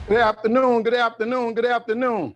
Good afternoon, good afternoon, good afternoon.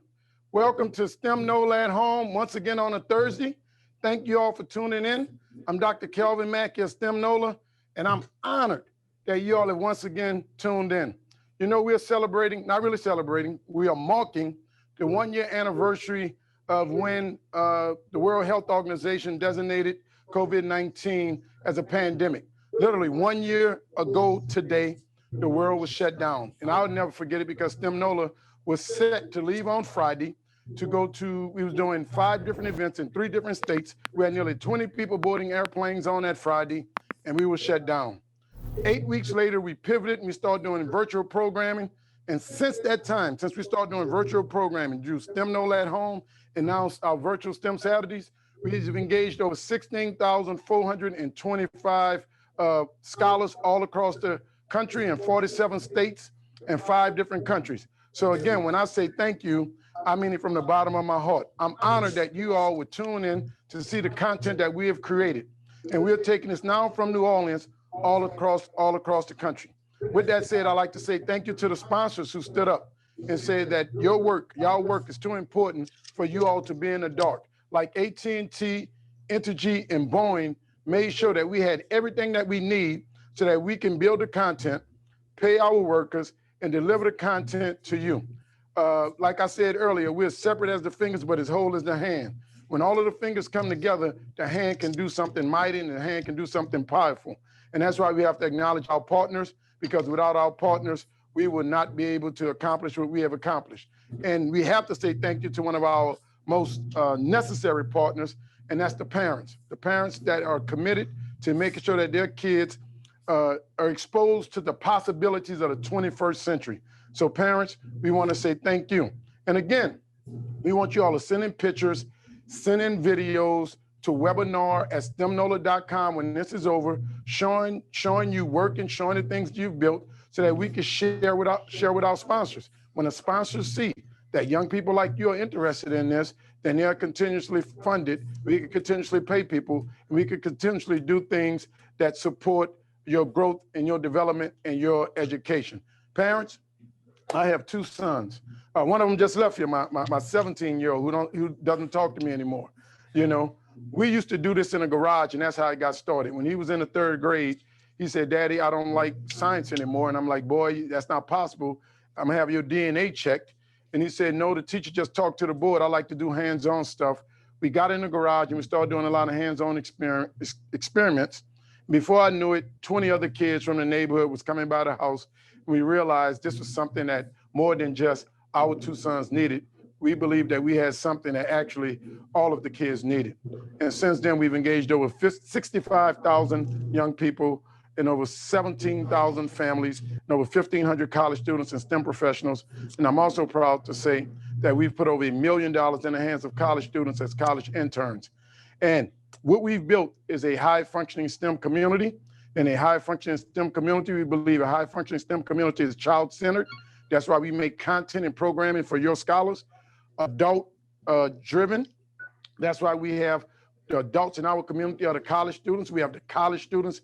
Welcome to STEM Nola at Home once again on a Thursday. Thank you all for tuning in. I'm Dr. Kelvin Mackey of STEM Nola, and I'm honored that you all have once again tuned in. You know, we're celebrating, not really celebrating, we are marking the 1 year anniversary of when the World Health Organization designated COVID-19 as a pandemic. Literally 1 year ago today, the world was shut down. And I'll never forget it because STEM Nola was set to leave on Friday to go to, we was doing 5 different events in 3 different states. We had nearly 20 people boarding airplanes on that Friday, and we were shut down. 8 weeks later, we pivoted and we started doing virtual programming. And since that time, since we started doing virtual programming, do STEM Nola at Home, and now our virtual STEM Saturdays, we've engaged over 16,425 scholars all across the country in 47 states and 5 different countries. So again, when I say thank you, I mean it from the bottom of my heart. I'm honored that you all would tune in to see the content that we have created. And we're taking this now from New Orleans all across the country. With that said, I'd like to say thank you to the sponsors who stood up and said that y'all work is too important for you all to be in the dark. Like AT&T, Entergy, and Boeing made sure that we had everything that we need so that we can build the content, pay our workers, and deliver the content to you. Like I said earlier, we're separate as the fingers, but as whole as the hand. When all of the fingers come together, the hand can do something mighty and the hand can do something powerful. And that's why we have to acknowledge our partners, because without our partners, we would not be able to accomplish what we have accomplished. And we have to say thank you to one of our most necessary partners, and that's the parents that are committed to making sure that their kids are exposed to the possibilities of the 21st century. So parents, we want to say thank you. And again, we want you all to send in pictures, send in videos to webinar@stemnola.com when this is over, showing you work and showing the things you've built so that we can share with our sponsors. When the sponsors see that young people like you are interested in this, then they are continuously funded. We can continuously pay people, and we can continuously do things that support your growth and your development and your education. Parents, I have 2 sons. One of them just left here, my 17-year-old who doesn't talk to me anymore. You know, we used to do this in a garage, and that's how it got started. When he was in the 3rd grade, he said, "Daddy, I don't like science anymore." And I'm like, "Boy, that's not possible. I'm gonna have your DNA checked." And he said, "No, the teacher just talked to the board. I like to do hands-on stuff." We got in the garage and we started doing a lot of hands-on experiments. Before I knew it, 20 other kids from the neighborhood was coming by the house. We realized this was something that more than just our 2 sons needed. We believed that we had something that actually all of the kids needed. And since then, we've engaged over 65,000 young people and over 17,000 families and over 1,500 college students and STEM professionals. And I'm also proud to say that we've put over $1 million in the hands of college students as college interns. And what we've built is a high-functioning STEM community. In a high-functioning STEM community, we believe a high-functioning STEM community is child-centered. That's why we make content and programming for your scholars, adult-driven. That's why we have the adults in our community are the college students. We have the college students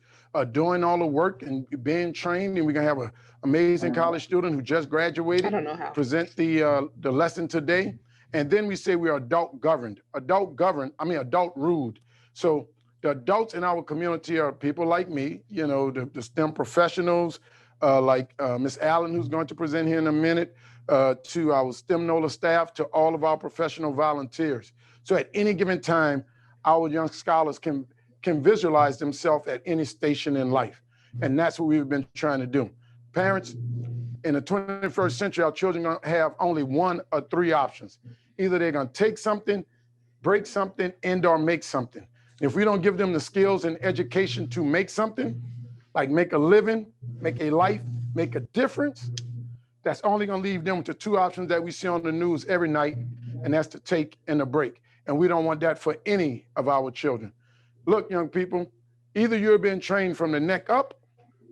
doing all the work and being trained, and we're gonna have an amazing college student who just graduated present the lesson today. And then we say we are adult-governed, adult-ruled. So the adults in our community are people like me, you know, the STEM professionals, like Ms. Allen, who's going to present here in a minute, to our STEM Nola staff, to all of our professional volunteers. So at any given time, our young scholars can visualize themselves at any station in life. And that's what we've been trying to do. Parents, in the 21st century, our children are gonna have only 1 or 3 options. Either they're gonna take something, break something, and/or make something. If we don't give them the skills and education to make something, like make a living, make a life, make a difference, that's only gonna leave them with the 2 options that we see on the news every night, and that's to take and to break. And we don't want that for any of our children. Look, young people, either you're being trained from the neck up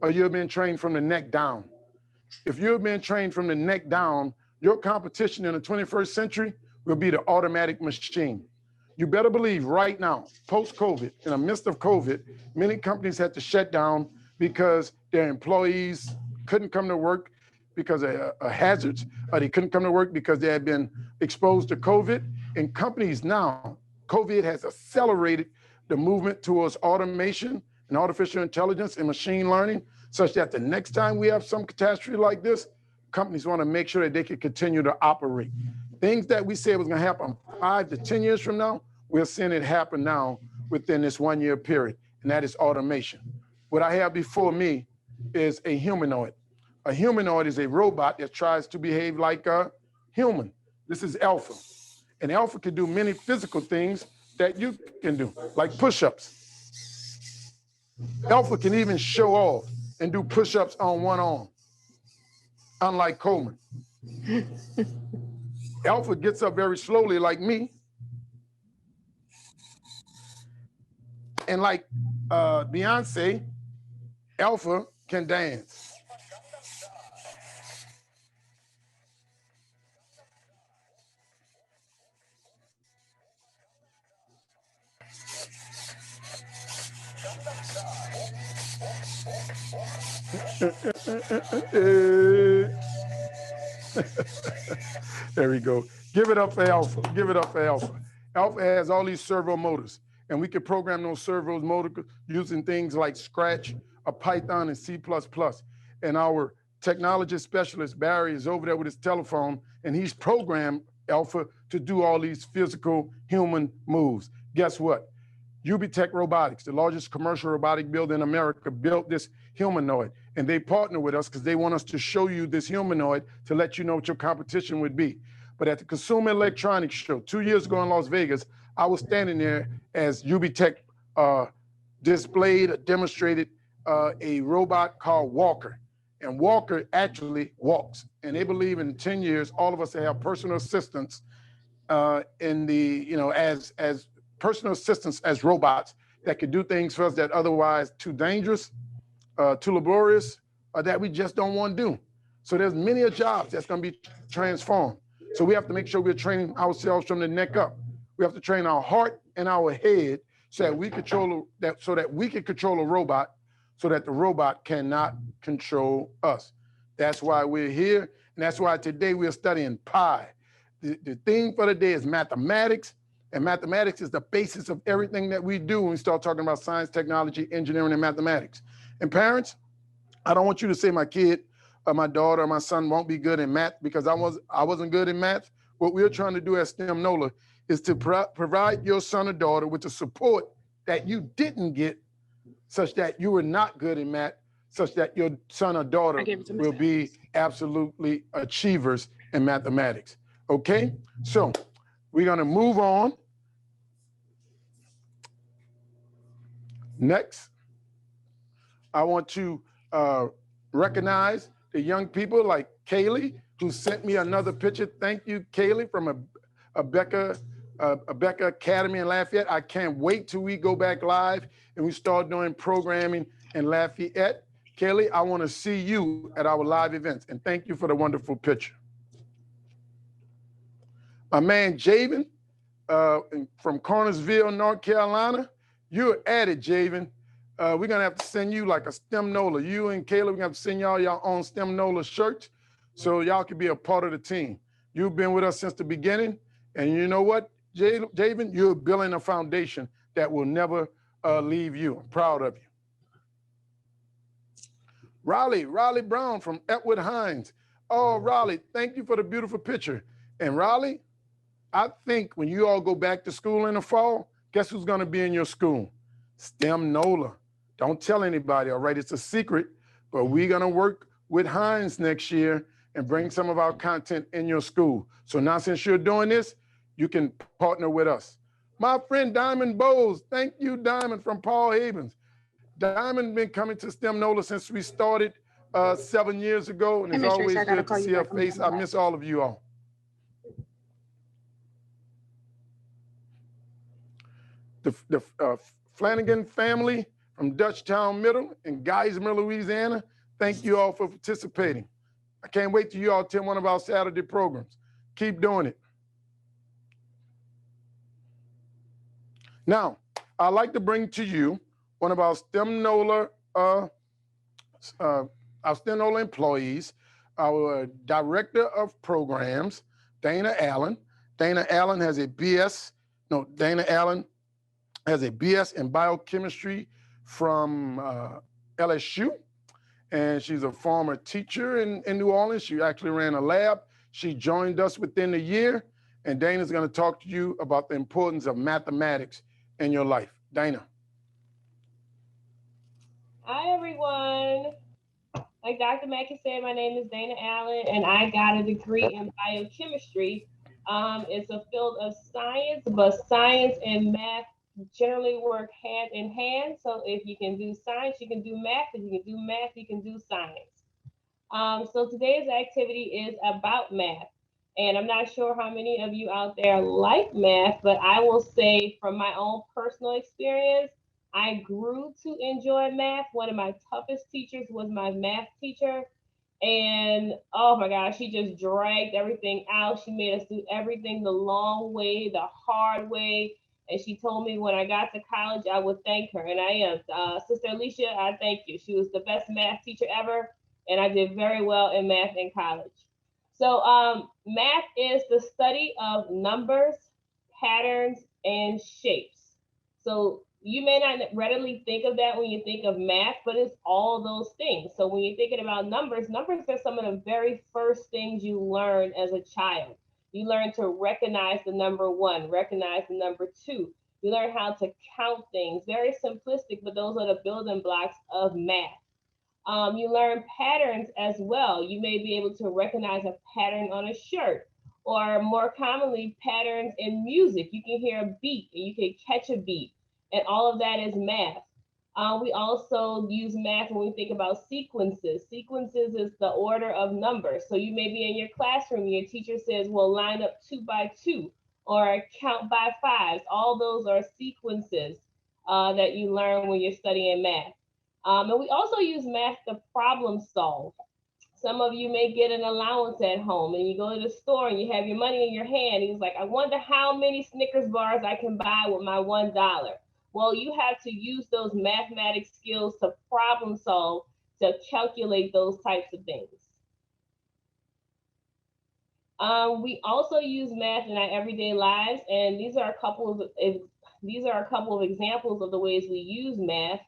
or you're being trained from the neck down. If you're being trained from the neck down, your competition in the 21st century will be the automatic machine. You better believe right now, post-COVID, in the midst of COVID, many companies had to shut down because their employees couldn't come to work. because of hazards, or they couldn't come to work because they had been exposed to COVID. And companies now, COVID has accelerated the movement towards automation and artificial intelligence and machine learning, such that the next time we have some catastrophe like this, companies want to make sure that they can continue to operate. Things that we said was going to happen 5 to 10 years from now, we're seeing it happen now within this 1 year period, and that is automation. What I have before me is a humanoid. A humanoid is a robot that tries to behave like a human. This is Alpha. And Alpha can do many physical things that you can do, like push-ups. Alpha can even show off and do push-ups on one arm, unlike Coleman. Alpha gets up very slowly like me. And like Beyonce, Alpha can dance. There we go. Give it up for Alpha. Give it up for Alpha. Alpha has all these servo motors, and we can program those servo motors using things like Scratch, Python, and C++. And our technology specialist, Barry, is over there with his telephone, and he's programmed Alpha to do all these physical human moves. Guess what? UBTech Robotics, the largest commercial robotic builder in America, built this humanoid, and they partner with us because they want us to show you this humanoid to let you know what your competition would be. But at the Consumer Electronics Show 2 years ago in Las Vegas, I was standing there as UBTech demonstrated a robot called Walker. And Walker actually walks. And they believe in 10 years, all of us that have personal assistants as personal assistants as robots that could do things for us that otherwise too dangerous, too laborious, or that we just don't want to do. So there's many jobs that's going to be transformed. So we have to make sure we're training ourselves from the neck up. We have to train our heart and our head so that we can control a robot, so that the robot cannot control us. That's why we're here, and that's why today we're studying pi. The theme for the day is mathematics, and mathematics is the basis of everything that we do when we start talking about science, technology, engineering, and mathematics. And parents, I don't want you to say my kid or my daughter or my son won't be good in math, because I wasn't good in math. What we're trying to do at STEM Nola is to provide your son or daughter with the support that you didn't get, such that you were not good in math, such that your son or daughter will be absolutely achievers in mathematics. Okay? So we're going to move on. Next, I want to recognize the young people like Kaylee, who sent me another picture. Thank you, Kaylee, from a Becca Academy in Lafayette. I can't wait till we go back live and we start doing programming in Lafayette. Kaylee, I want to see you at our live events, and thank you for the wonderful picture. My man Javen from Cornersville, North Carolina, you're at it, Javen. We're going to have to send you like a STEM Nola. You and Kayla, we're going to have to send y'all your own STEM Nola shirts so y'all can be a part of the team. You've been with us since the beginning, and you know what, Javen, you're building a foundation that will never leave you. I'm proud of you. Raleigh Brown from Etwood Hines. Oh, Raleigh, thank you for the beautiful picture. And Raleigh, I think when you all go back to school in the fall, guess who's going to be in your school? STEM Nola. Don't tell anybody, all right? It's a secret, but we're going to work with Hines next year and bring some of our content in your school. So now, since you're doing this, you can partner with us. My friend Diamond Bowles, thank you, Diamond, from Paul Havens. Diamond been coming to STEM Nola since we started 7 years ago, and it's always good to see her face. I miss all of you all. The Flanagan family from Dutchtown Middle in Geismar, Louisiana, thank you all for participating. I can't wait till you all attend one of our Saturday programs. Keep doing it. Now, I'd like to bring to you one of our STEM Nola employees. our director of programs, Dana Allen. Dana Allen has a BS, no, Dana Allen has a BS in biochemistry from LSU, and she's a former teacher in New Orleans. She actually ran a lab. She joined us within a year, and Dana's going to talk to you about the importance of mathematics in your life. Dana. Hi, everyone. Like Dr. Mackey said, my name is Dana Allen, and I got a degree in biochemistry. It's a field of science, but science and math generally work hand in hand. So if you can do science, you can do math. If you can do math, you can do science. So today's activity is about math. And I'm not sure how many of you out there like math, but I will say from my own personal experience, I grew to enjoy math. One of my toughest teachers was my math teacher. And oh my gosh, she just dragged everything out. She made us do everything the long way, the hard way. And she told me when I got to college, I would thank her. And I am. Sister Alicia, I thank you. She was the best math teacher ever. And I did very well in math in college. So, math is the study of numbers, patterns, and shapes. So, you may not readily think of that when you think of math, but it's all those things. So, when you're thinking about numbers, numbers are some of the very first things you learn as a child. You learn to recognize the number one, recognize the number two. You learn how to count things. Very simplistic, but those are the building blocks of math. You learn patterns as well. You may be able to recognize a pattern on a shirt, or more commonly, patterns in music. You can hear a beat and you can catch a beat, and all of that is math. We also use math when we think about sequences. Sequences is the order of numbers. So you may be in your classroom, your teacher says, well, line up 2 by 2 or count by fives. All those are sequences that you learn when you're studying math. And we also use math to problem solve. Some of you may get an allowance at home and you go to the store and you have your money in your hand. He's like, I wonder how many Snickers bars I can buy with my $1. Well, you have to use those mathematics skills to problem solve, to calculate those types of things. We also use math in our everyday lives, and these are a couple of examples of the ways we use math.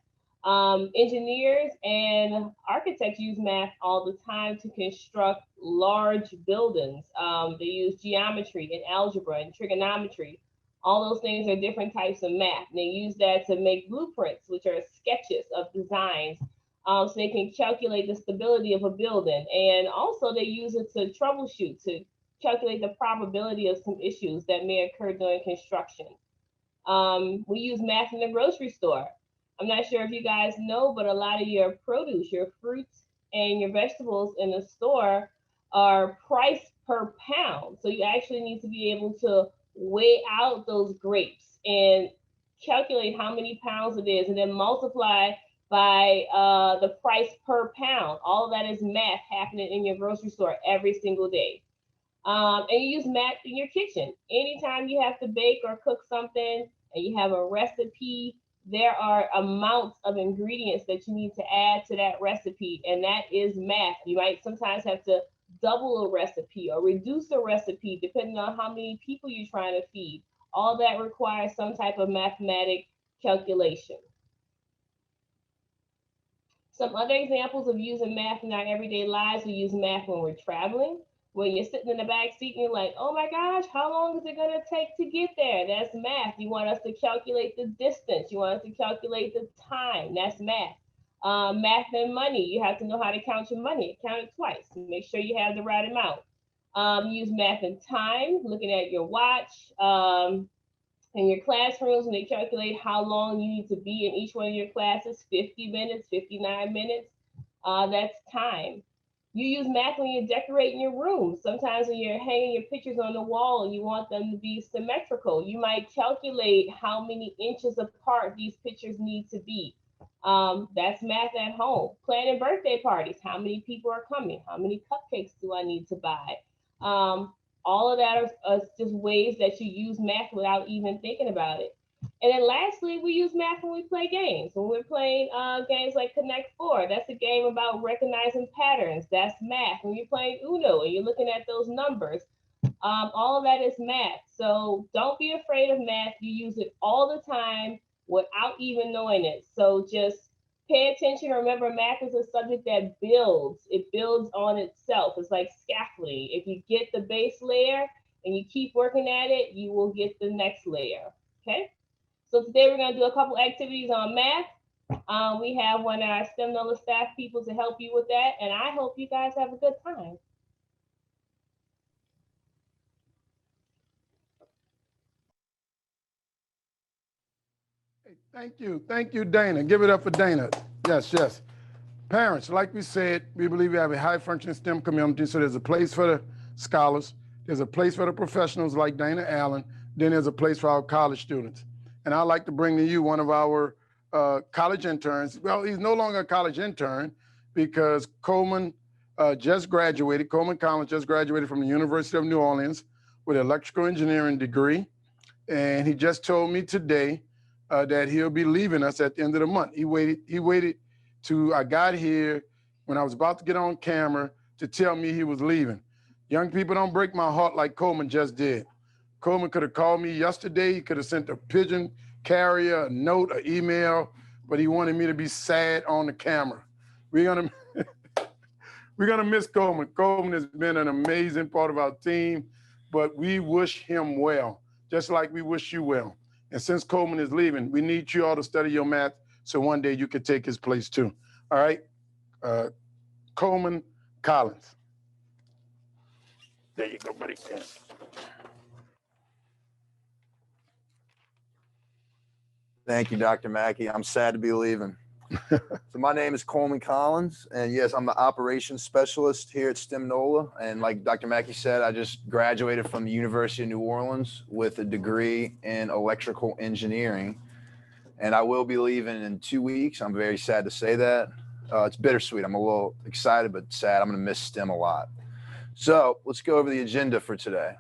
Engineers and architects use math all the time to construct large buildings. They use geometry and algebra and trigonometry. All those things are different types of math. And they use that to make blueprints, which are sketches of designs, so they can calculate the stability of a building. And also they use it to troubleshoot, to calculate the probability of some issues that may occur during construction. We use math in the grocery store. I'm not sure if you guys know, but a lot of your produce, your fruits, and your vegetables in the store are priced per pound. So you actually need to be able to weigh out those grapes and calculate how many pounds it is, and then multiply by the price per pound. All of that is math happening in your grocery store every single day. And you use math in your kitchen. Anytime you have to bake or cook something and you have a recipe, there are amounts of ingredients that you need to add to that recipe, and that is math. You might sometimes have to double a recipe or reduce a recipe depending on how many people you're trying to feed. All that requires some type of mathematic calculation. Some other examples of using math in our everyday lives: we use math when we're traveling. When you're sitting in the back seat and you're like, oh my gosh, how long is it going to take to get there? That's math. You want us to calculate the distance. You want us to calculate the time. That's math. Math and money. You have to know how to count your money. Count it twice. Make sure you have the right amount. Use math and time, looking at your watch. In your classrooms, when they calculate how long you need to be in each one of your classes, 50 minutes, 59 minutes, that's time. You use math when you're decorating your room. Sometimes when you're hanging your pictures on the wall and you want them to be symmetrical, you might calculate how many inches apart these pictures need to be. That's math at home. Planning birthday parties. How many people are coming? How many cupcakes do I need to buy? All of that are just ways that you use math without even thinking about it. And then lastly, we use math when we play games. When we're playing games like Connect Four, that's a game about recognizing patterns. That's math. When you're playing Uno and you're looking at those numbers, all of that is math. So don't be afraid of math. You use it all the time without even knowing it. So just pay attention. Remember, math is a subject that builds. It builds on itself. It's like scaffolding. If you get the base layer and you keep working at it, you will get the next layer. Okay? So today we're going to do a couple activities on math. We have one of our STEM Nola staff people to help you with that, and I hope you guys have a good time. Thank you, Dana. Give it up for Dana. Yes, yes. Parents, like we said, we believe we have a high-functioning STEM community, so there's a place for the scholars, there's a place for the professionals like Dana Allen, then there's a place for our college students. And I'd like to bring to you one of our college interns. Well, he's no longer a college intern because Coleman just graduated. Coleman Collins just graduated from the University of New Orleans with an electrical engineering degree. And he just told me today that he'll be leaving us at the end of the month. He waited till I got here when I was about to get on camera to tell me he was leaving. Young people don't break my heart like Coleman just did. Coleman could have called me yesterday. He could have sent a pigeon carrier, a note, an email, but he wanted me to be sad on the camera. We're gonna miss Coleman. Coleman has been an amazing part of our team, but we wish him well, just like we wish you well. And since Coleman is leaving, we need you all to study your math so one day you could take his place too. All right? Coleman Collins. There you go, buddy. Thank you, Dr. Mackey. I'm sad to be leaving. So my name is Coleman Collins, and yes, I'm the operations specialist here at STEM Nola. And like Dr. Mackey said, I just graduated from the University of New Orleans with a degree in electrical engineering. And I will be leaving in 2 weeks. I'm very sad to say that. It's bittersweet. I'm a little excited, but sad. I'm going to miss STEM a lot. So let's go over the agenda for today.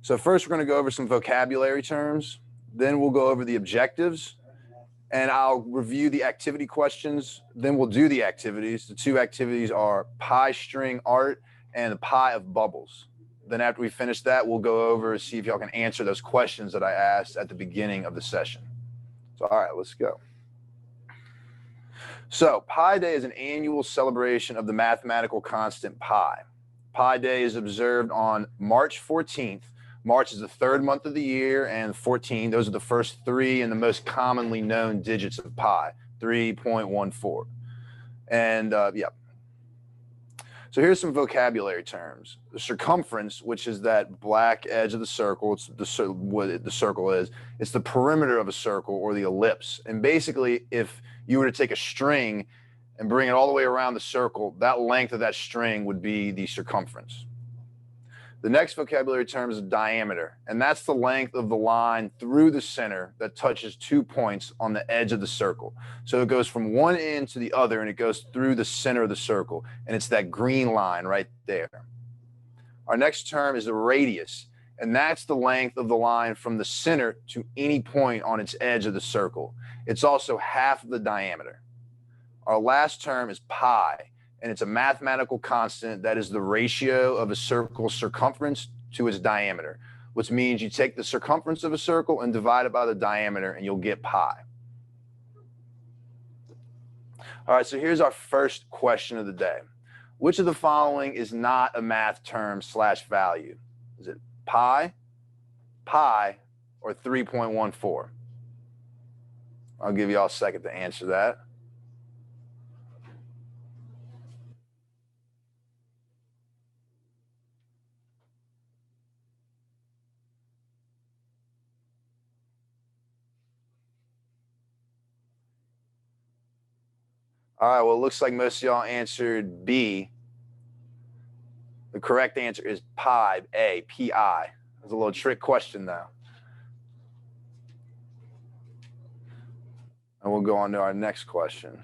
So first, we're going to go over some vocabulary terms. Then we'll go over the objectives. And I'll review the activity questions. Then we'll do the activities. The two activities are pie string art and the pie of bubbles. Then after we finish that, we'll go over and see if y'all can answer those questions that I asked at the beginning of the session. So, all right, let's go. So Pi Day is an annual celebration of the mathematical constant pi. Pi Day is observed on March 14th. March is the third month of the year, and 14, those are the first three and the most commonly known digits of pi, 3.14. And yeah. So here's some vocabulary terms. The circumference, which is that black edge of the circle, it's what the circle is. It's the perimeter of a circle or the ellipse. And basically, if you were to take a string and bring it all the way around the circle, that length of that string would be the circumference. The next vocabulary term is diameter, and that's the length of the line through the center that touches 2 points on the edge of the circle. So it goes from one end to the other, and it goes through the center of the circle, and it's that green line right there. Our next term is the radius, and that's the length of the line from the center to any point on its edge of the circle. It's also half of the diameter. Our last term is pi, and it's a mathematical constant that is the ratio of a circle's circumference to its diameter, which means you take the circumference of a circle and divide it by the diameter, and you'll get pi. All right, so here's our first question of the day. Which of the following is not a math term / value? Is it pi, or 3.14? I'll give you all a second to answer that. All right, well, it looks like most of y'all answered B. The correct answer is pi, A, P-I. It was a little trick question, though. And we'll go on to our next question.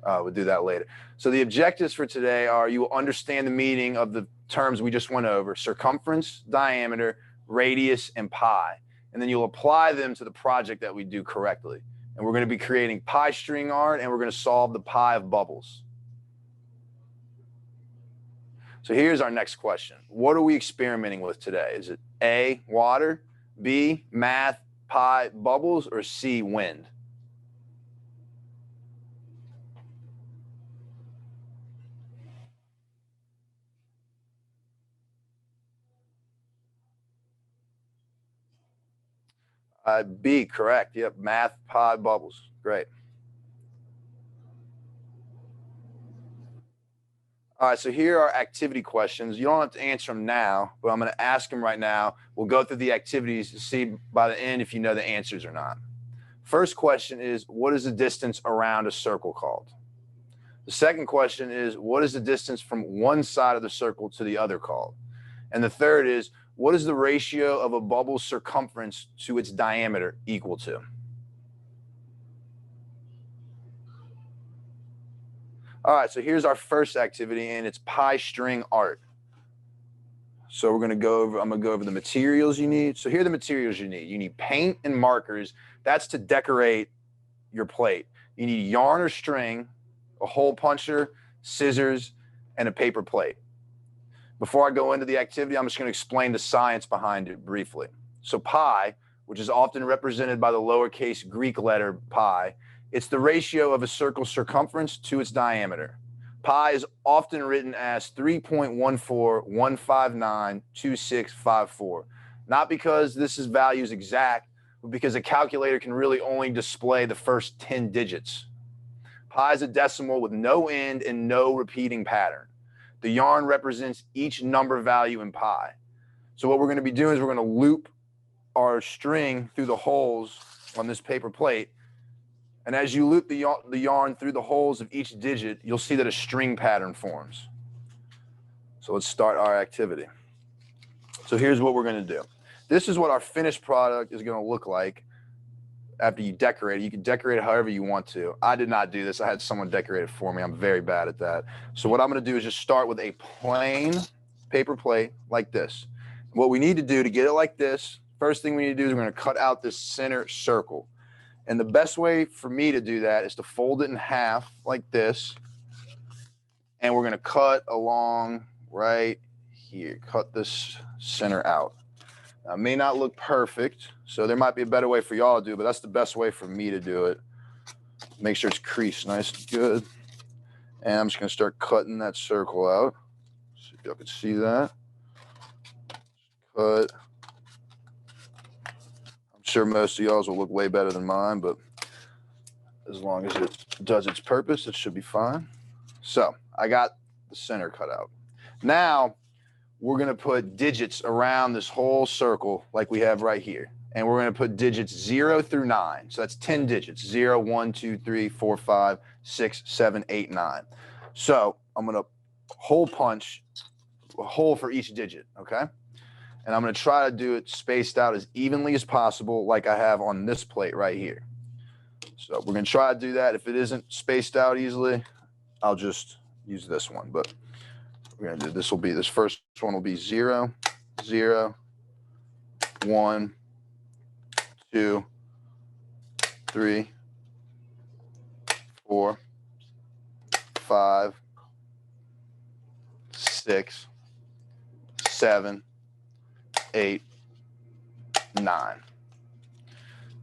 We'll do that later. So the objectives for today are you will understand the meaning of the terms we just went over: circumference, diameter, radius, and pi. and then you'll apply them to the project that we do correctly. And we're going to be creating pie string art, and we're going to solve the pie of bubbles. So here's our next question. What are we experimenting with today? Is it A, water, B, math, pie, bubbles, or C, wind? B, correct. Yep, math, pie, bubbles. Great. All right, so here are activity questions. You don't have to answer them now, but I'm going to ask them right now. We'll go through the activities to see by the end if you know the answers or not. First question is, what is the distance around a circle called? The second question is, what is the distance from one side of the circle to the other called? And the third is, what is the ratio of a bubble's circumference to its diameter equal to? All right, so here's our first activity, and it's pie string art. So I'm gonna go over the materials you need. So here are the materials you need. You need paint and markers. That's to decorate your plate. You need yarn or string, a hole puncher, scissors, and a paper plate. Before I go into the activity, I'm just going to explain the science behind it briefly. So pi, which is often represented by the lowercase Greek letter pi, it's the ratio of a circle's circumference to its diameter. Pi is often written as 3.141592654, not because this value is exact, but because a calculator can really only display the first 10 digits. Pi is a decimal with no end and no repeating pattern. The yarn represents each number value in pi. So what we're going to be doing is we're going to loop our string through the holes on this paper plate. And as you loop the yarn through the holes of each digit, you'll see that a string pattern forms. So let's start our activity. So here's what we're going to do. This is what our finished product is going to look like after you decorate it. You can decorate it however you want to. I did not do this. I had someone decorate it for me. I'm very bad at that. So what I'm going to do is just start with a plain paper plate like this. What we need to do to get it like this, first thing we need to do is we're going to cut out this center circle. And the best way for me to do that is to fold it in half like this. And we're going to cut along right here. Cut this center out. Now, it may not look perfect, so there might be a better way for y'all to do it, but that's the best way for me to do it. Make sure it's creased nice and good. And I'm just going to start cutting that circle out. See if y'all can see that. Cut. I'm sure most of y'all's will look way better than mine, but as long as it does its purpose, it should be fine. So I got the center cut out. Now, we're going to put digits around this whole circle like we have right here. And we're going to put digits 0 through 9. So that's 10 digits. 0, 1, 2, 3, 4, 5, 6, 7, 8, 9. So I'm going to hole punch a hole for each digit, okay? And I'm going to try to do it spaced out as evenly as possible like I have on this plate right here. So we're going to try to do that. If it isn't spaced out easily, I'll just use this one. But we're going to do this first one will be 0, 0, 1, 2, 3, 4, 5, 6, 7, 8, 9.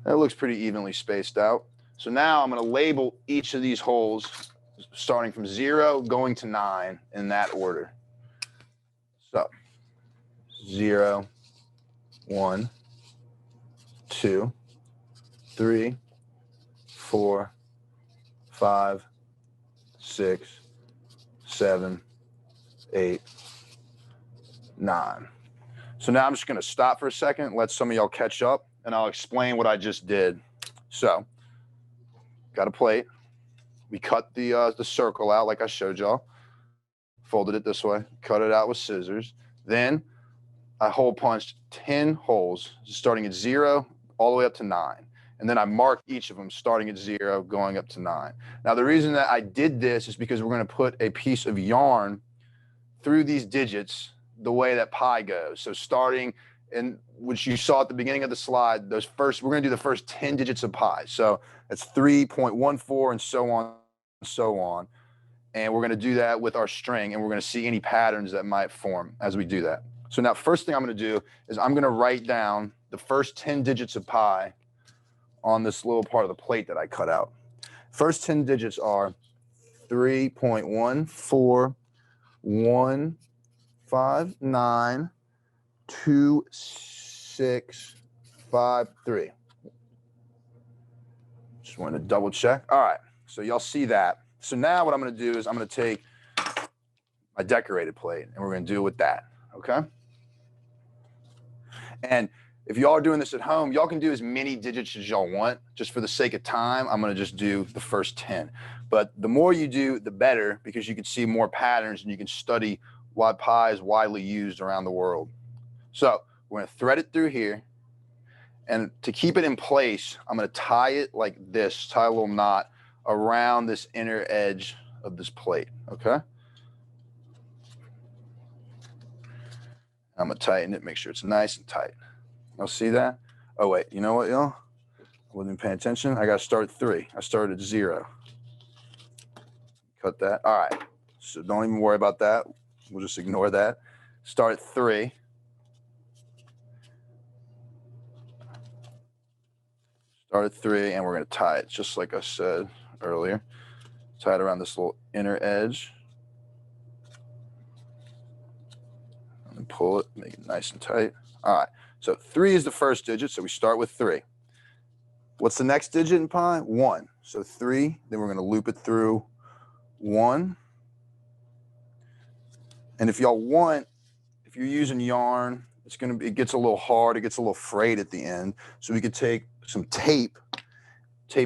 That looks pretty evenly spaced out. So now I'm going to label each of these holes starting from 0 going to 9 in that order. So 0, 1, 2, 3, 4, 5, 6, 7, 8, 9. So now I'm just going to stop for a second, let some of y'all catch up, and I'll explain what I just did. So, got a plate. We cut the circle out like I showed y'all. Folded it this way. Cut it out with scissors. Then I hole punched 10 holes, starting at 0 all the way up to 9. And then I marked each of them starting at 0, going up to 9. Now, the reason that I did this is because we're going to put a piece of yarn through these digits the way that pi goes. So starting and which you saw at the beginning of the slide, we're going to do the first 10 digits of pi. So that's 3.14 and so on and so on. And we're going to do that with our string, and we're going to see any patterns that might form as we do that. So now first thing I'm going to do is I'm going to write down the first 10 digits of pi on this little part of the plate that I cut out. First 10 digits are 3.14592653. Just wanted to double check. All right, so y'all see that. So now what I'm going to do is I'm going to take my decorated plate, and we're going to do it with that, okay? And if y'all are doing this at home, y'all can do as many digits as y'all want. Just for the sake of time, I'm going to just do the first 10. But the more you do, the better, because you can see more patterns and you can study why pi is widely used around the world. So we're going to thread it through here. And to keep it in place, I'm going to tie it like this, tie a little knot around this inner edge of this plate, okay? I'm going to tighten it, make sure it's nice and tight. Y'all see that? Oh, wait, you know what, y'all? I wasn't even paying attention. I got to start at 3. I started at 0. Cut that. All right, so don't even worry about that. We'll just ignore that. Start at 3. Start at 3, and we're going to tie it just like I said earlier. Tie it around this little inner edge. And pull it, make it nice and tight. All right, so 3 is the first digit, so we start with 3. What's the next digit in pi? 1. So 3, then we're going to loop it through 1. And if y'all want, if you're using yarn, it gets a little hard, it gets a little frayed at the end. So we could take some tape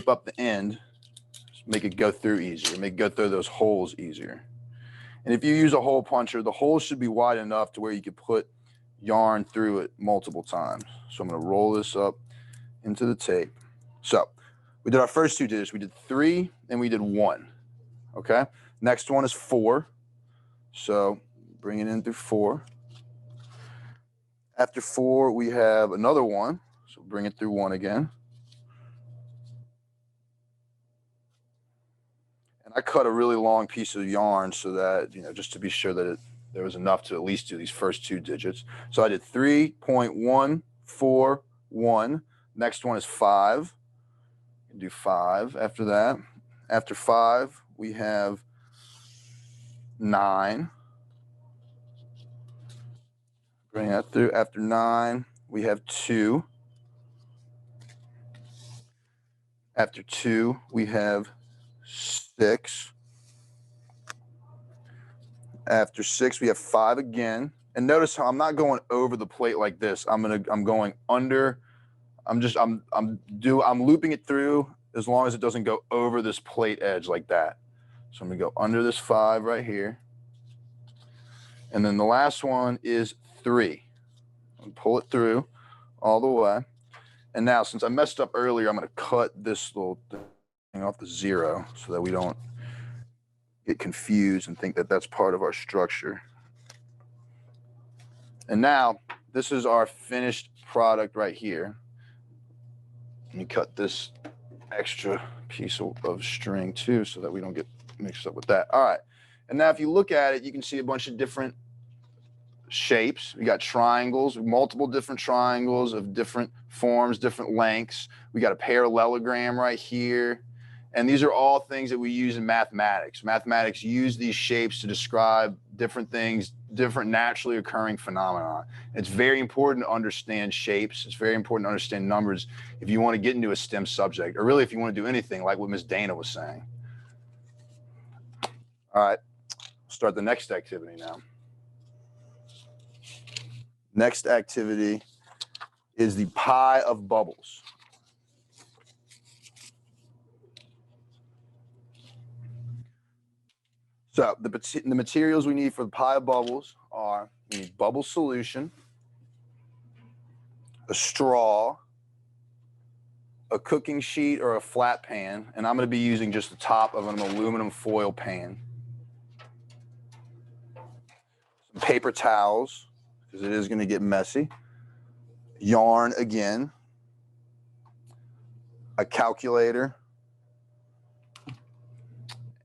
up the end, make it go through easier, make it go through those holes easier. And if you use a hole puncher, the hole should be wide enough to where you could put yarn through it multiple times. So I'm going to roll this up into the tape. So we did our first 2 digits. We did 3 and we did 1. Okay. Next one is 4. So bring it in through 4. After 4, we have another 1. So bring it through 1 again. And I cut a really long piece of yarn so that, just to be sure that there was enough to at least do these first 2 digits. So I did 3.141. Next one is 5. Do 5 after that. After 5, we have 9. Bring that through. After 9, we have 2. After 2, we have 6. After 6, we have 5 again. And notice how I'm not going over the plate like this. I'm going under. I'm looping it through as long as it doesn't go over this plate edge like that. So I'm going to go under this 5 right here. And then the last one is 3. And pull it through all the way. And now, since I messed up earlier, I'm going to cut this little thing off the 0 so that we don't get confused and think that that's part of our structure. And now, this is our finished product right here. Let me cut this extra piece of string too so that we don't get mixed up with that. All right. And now if you look at it, you can see a bunch of different shapes. We got triangles, multiple different triangles of different forms, different lengths. We got a parallelogram right here. And these are all things that we use in mathematics. Mathematics use these shapes to describe different things, different naturally occurring phenomena. It's very important to understand shapes. It's very important to understand numbers if you want to get into a STEM subject, or really if you want to do anything like what Ms. Dana was saying. All right, start the next activity now. Next activity is the pie of bubbles. So the materials we need for the pie of bubbles are, we need bubble solution, a straw, a cooking sheet or a flat pan, and I'm going to be using just the top of an aluminum foil pan. Some paper towels, because it is going to get messy. yarn again, a calculator,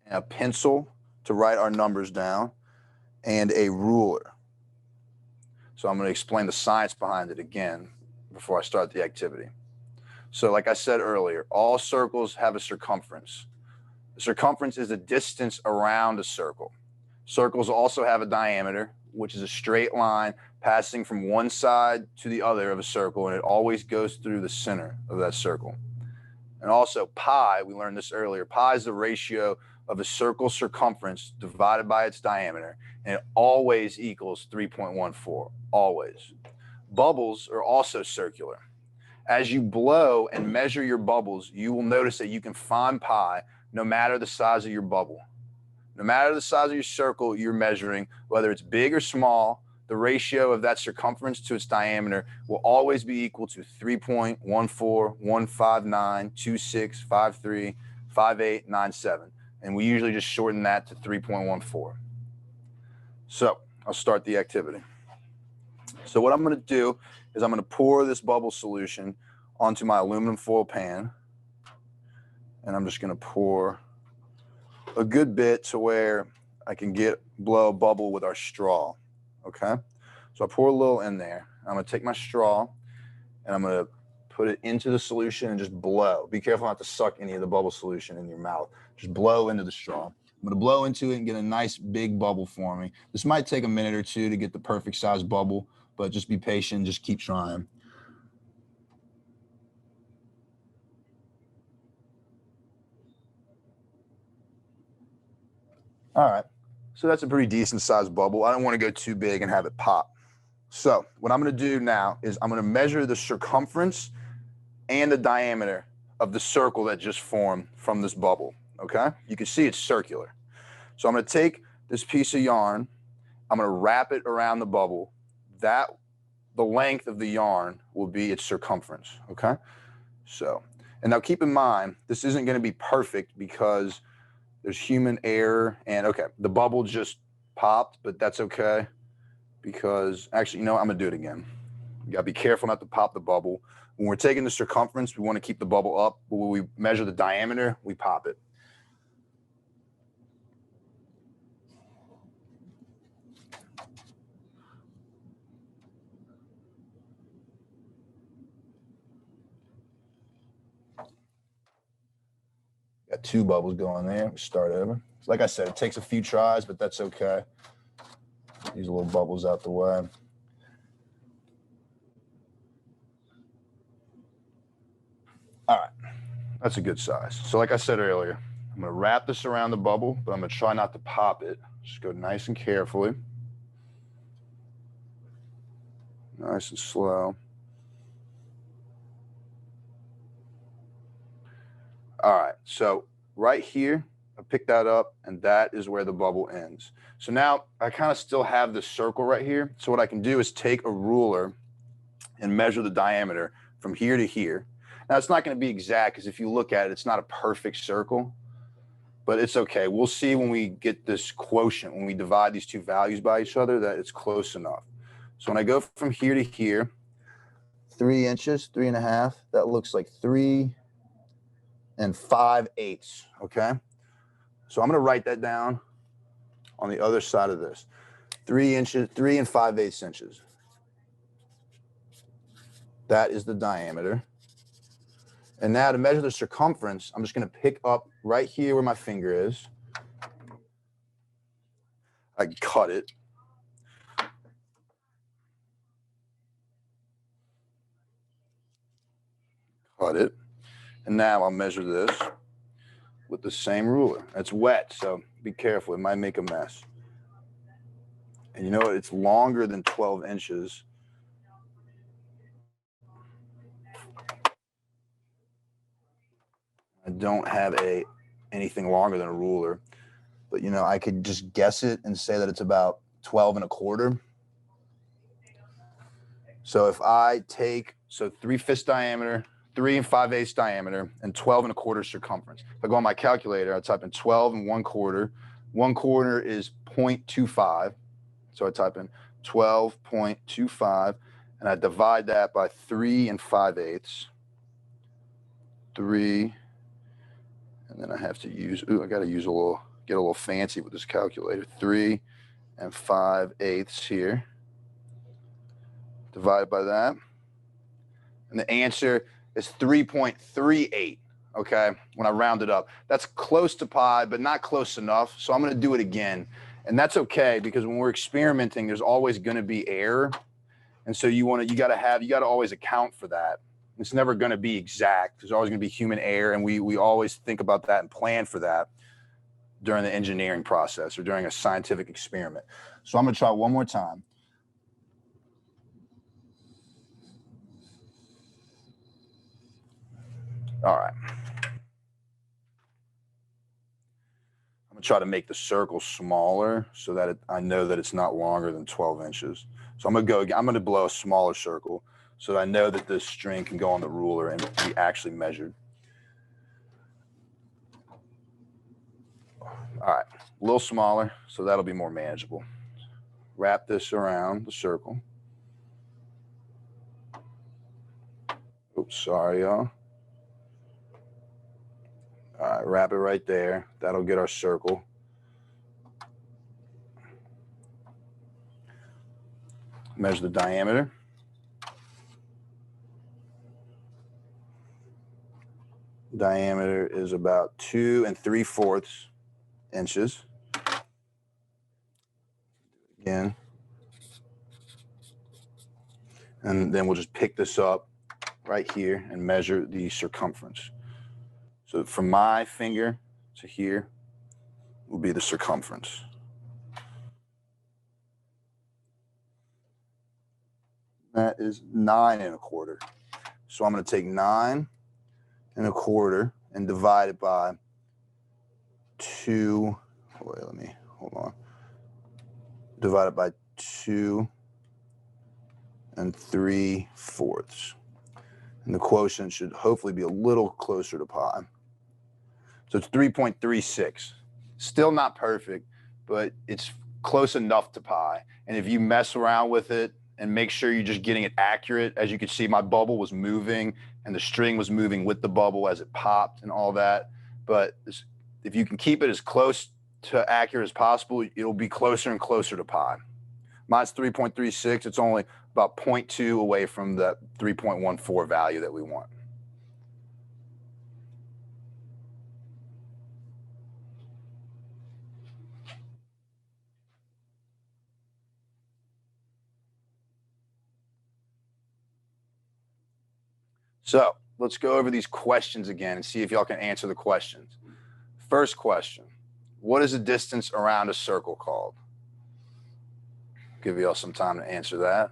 and a pencil to write our numbers down, and a ruler. So I'm going to explain the science behind it again before I start the activity. So like I said earlier, all circles have a circumference. The circumference is the distance around a circle. Circles also have a diameter, which is a straight line passing from one side to the other of a circle, and it always goes through the center of that circle. And also pi, we learned this earlier, pi is the ratio of a circle's circumference divided by its diameter, and it always equals 3.14, always. Bubbles are also circular. As you blow and measure your bubbles, you will notice that you can find pi no matter the size of your bubble. No matter the size of your circle you're measuring, whether it's big or small, the ratio of that circumference to its diameter will always be equal to 3.14, and we usually just shorten that to 3.14. So I'll start the activity. So what I'm going to do is I'm going to pour this bubble solution onto my aluminum foil pan, and I'm just going to pour a good bit to where I can blow a bubble with our straw. Okay, so I pour a little in there. I'm going to take my straw and I'm going to put it into the solution and just blow. Be careful not to suck any of the bubble solution in your mouth. Just blow into the straw. I'm going to blow into it and get a nice big bubble forming. This might take a minute or two to get the perfect size bubble, but just be patient, just keep trying. All right, so that's a pretty decent sized bubble. I don't want to go too big and have it pop. So what I'm going to do now is I'm going to measure the circumference and the diameter of the circle that just formed from this bubble, okay? You can see it's circular. So I'm going to take this piece of yarn, I'm going to wrap it around the bubble. The length of the yarn will be its circumference, okay? So, and now keep in mind, this isn't going to be perfect because there's human error, and okay, the bubble just popped, but that's okay because actually, you know, I'm going to do it again. You got to be careful not to pop the bubble. When we're taking the circumference, we want to keep the bubble up, but when we measure the diameter, we pop it. Got two bubbles going there. We start over. Like I said, it takes a few tries, but that's okay. These little bubbles out the way. All right, that's a good size. So like I said earlier, I'm gonna wrap this around the bubble, but I'm gonna try not to pop it. Just go nice and carefully. Nice and slow. All right, so right here, I picked that up, and that is where the bubble ends. So now I kind of still have this circle right here. So what I can do is take a ruler and measure the diameter from here to here. Now it's not going to be exact because if you look at it, it's not a perfect circle, but it's okay. We'll see when we get this quotient, when we divide these two values by each other, that it's close enough. So when I go from here to here, 3 inches, 3.5, that looks like 3 5/8, okay? So I'm going to write that down on the other side of this. 3 inches, 3 5/8 inches. That is the diameter. And now to measure the circumference, I'm just going to pick up right here where my finger is. I cut it. Cut it. And now I'll measure this with the same ruler. It's wet, so be careful. It might make a mess. And you know what? It's longer than 12 inches. I don't have anything longer than a ruler, but you know, I could just guess it and say that it's about 12 1/4. So if I take, 3/5 diameter, 3 5/8 diameter, and 12 1/4 circumference. If I go on my calculator, I type in 12 1/4. 1/4 is 0.25. So I type in 12.25, and I divide that by 3 5/8. 3, and then I have to use, I got to use get a little fancy with this calculator. 3 5/8 here, divided by that. And the answer is 3.38, okay, when I round it up. That's close to pi, but not close enough. So I'm going to do it again. And that's okay, because when we're experimenting, there's always going to be error. And so you got to always account for that. It's never going to be exact. There's always going to be human error. And we always think about that and plan for that during the engineering process or during a scientific experiment. So I'm going to try one more time. All right. I'm going to try to make the circle smaller so that I know that it's not longer than 12 inches. So I'm going to blow a smaller circle so that I know that this string can go on the ruler and be actually measured. All right, a little smaller, so that'll be more manageable. Wrap this around the circle. Oops, sorry, y'all. All right, wrap it right there. That'll get our circle. Measure the diameter. Diameter is about 2 3/4 inches. Again. And then we'll just pick this up right here and measure the circumference. So from my finger to here will be the circumference. That is 9 1/4. So I'm going to take 9 1/4 and divide it by 2. Wait, hold on. Divide it by 2 3/4. And the quotient should hopefully be a little closer to pi. So it's 3.36. Still not perfect, but it's close enough to pi. And if you mess around with it and make sure you're just getting it accurate, as you can see, my bubble was moving and the string was moving with the bubble as it popped and all that. But if you can keep it as close to accurate as possible, it'll be closer and closer to pi. Mine's 3.36. It's only about 0.2 away from the 3.14 value that we want. So let's go over these questions again and see if y'all can answer the questions. First question, what is the distance around a circle called? Give y'all some time to answer that.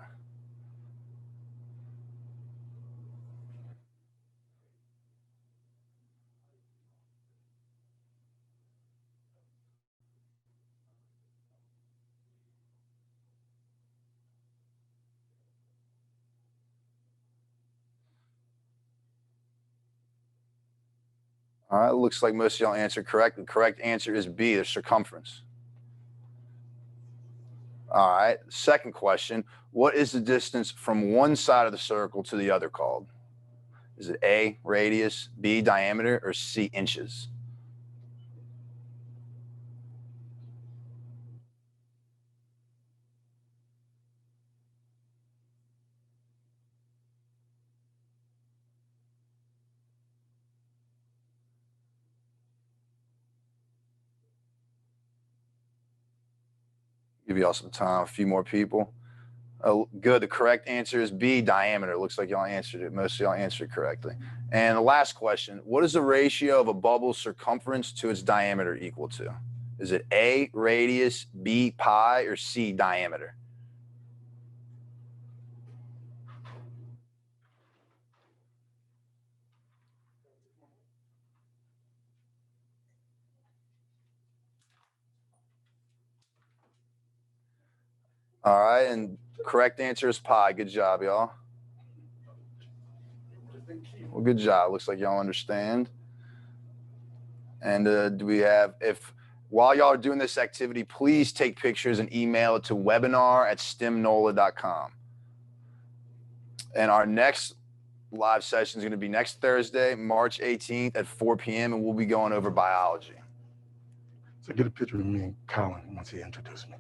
All right, looks like most of y'all answered correct. The correct answer is B, the circumference. All right, second question, what is the distance from one side of the circle to the other called? Is it A, radius, B, diameter, or C, inches? Give y'all some time, a few more people. Oh, good. The correct answer is B, diameter. Looks like y'all answered it. Most of y'all answered correctly. And the last question, what is the ratio of a bubble's circumference to its diameter equal to? Is it A, radius, B, pi, or C, diameter? All right, and correct answer is pi. Good job, y'all. Well, good job. Looks like y'all understand. And do we have, while y'all are doing this activity, please take pictures and email it to webinar@stemnola.com. And our next live session is going to be next Thursday, March 18th at 4 p.m. and we'll be going over biology. So get a picture of me and Colin once he introduced me.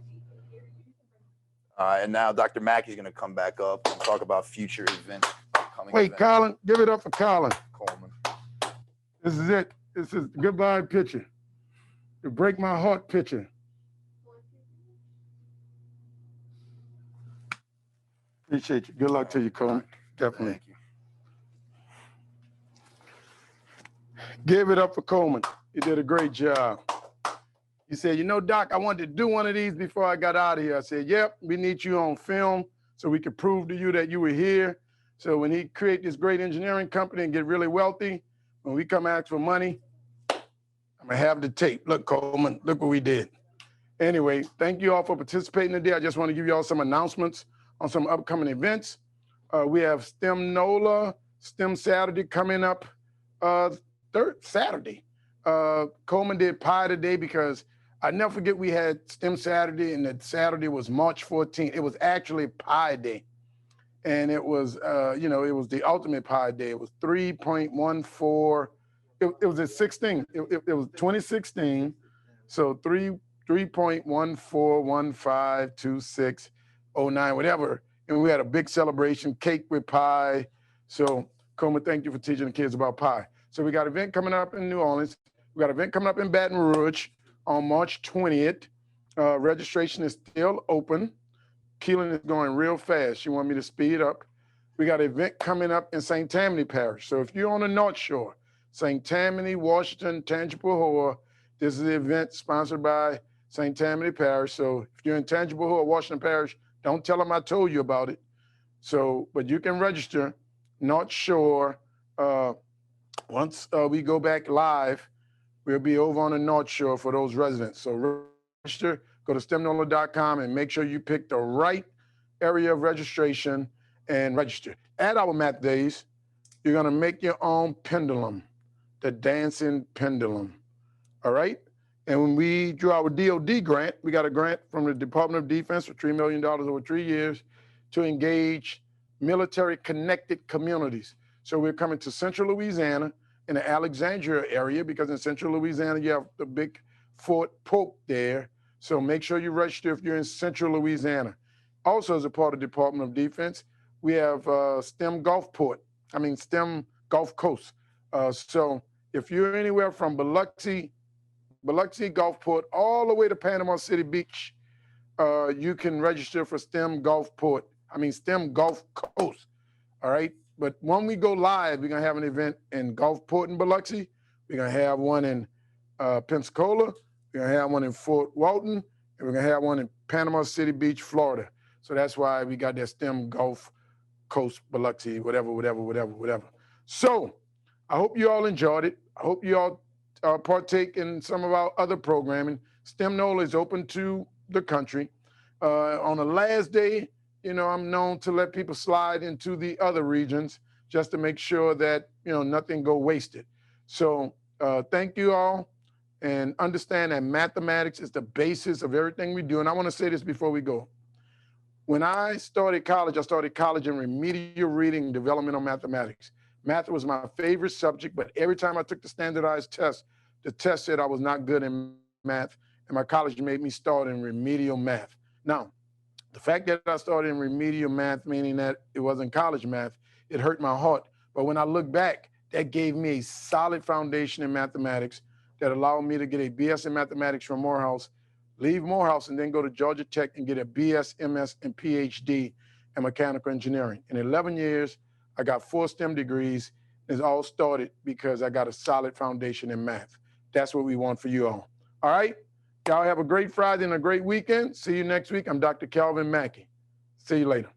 And now Dr. Mackey's going to come back up and talk about future events. Wait, Colin, give it up for Colin. Coleman. This is it. This is the goodbye picture. The break my heart picture. Appreciate you. Good luck to you, Coleman. Definitely. Thank you. Give it up for Coleman. You did a great job. He said, you know, Doc, I wanted to do one of these before I got out of here. I said, yep, we need you on film so we could prove to you that you were here. So when he create this great engineering company and get really wealthy, when we come ask for money, I'm gonna have the tape. Look, Coleman, look what we did. Anyway, thank you all for participating today. I just want to give you all some announcements on some upcoming events. We have STEM Nola, STEM Saturday coming up third Saturday. Coleman did pie today because I never forget we had STEM Saturday and that Saturday was March 14th. It was actually Pie Day. And it was, you know, it was the ultimate Pie Day. It was 3.14. It was at 16. It was 2016. So 3.14152609, whatever. And we had a big celebration, cake with pie. So Coleman, thank you for teaching the kids about pie. So we got an event coming up in New Orleans. We got an event coming up in Baton Rouge on March 20th. Registration is still open. Keelan is going real fast. She want me to speed up. We got an event coming up in St. Tammany Parish. So if you're on the North Shore, St. Tammany, Washington, Tangipahoa, this is the event sponsored by St. Tammany Parish. So if you're in Tangipahoa, Washington Parish, don't tell them I told you about it. So, but you can register. North Shore. Once we go back live, we'll be over on the North Shore for those residents. So register, go to stemnola.com and make sure you pick the right area of registration and register. At our math days, you're gonna make your own pendulum, the dancing pendulum, all right? And when we drew our DOD grant, we got a grant from the Department of Defense for $3 million over 3 years to engage military-connected communities. So we're coming to Central Louisiana in the Alexandria area because in Central Louisiana, you have the big Fort Polk there. So make sure you register if you're in Central Louisiana. Also, as a part of the Department of Defense, we have STEM Gulf Coast. So if you're anywhere from Biloxi Gulfport, all the way to Panama City Beach, you can register for STEM Gulf Coast. All right. But when we go live, we're gonna have an event in Gulfport and Biloxi. We're gonna have one in Pensacola. We're gonna have one in Fort Walton, and we're gonna have one in Panama City Beach, Florida. So that's why we got that STEM Gulf Coast, Biloxi, whatever. So I hope you all enjoyed it. I hope you all partake in some of our other programming. STEM Nola is open to the country. On the last day, you know, I'm known to let people slide into the other regions just to make sure that, you know, nothing go wasted. So thank you all, and understand that mathematics is the basis of everything we do. And I want to say this before we go. When I started college in remedial reading and developmental mathematics. Math was my favorite subject, but every time I took the standardized test, the test said I was not good in math, and my college made me start in remedial math. Now, the fact that I started in remedial math, meaning that it wasn't college math, it hurt my heart. But when I look back, that gave me a solid foundation in mathematics that allowed me to get a BS in mathematics from Morehouse, leave Morehouse, and then go to Georgia Tech and get a BS, MS, and PhD in mechanical engineering. In 11 years, I got 4 STEM degrees. It all started because I got a solid foundation in math. That's what we want for you all. All right? Y'all have a great Friday and a great weekend. See you next week. I'm Dr. Calvin Mackey. See you later.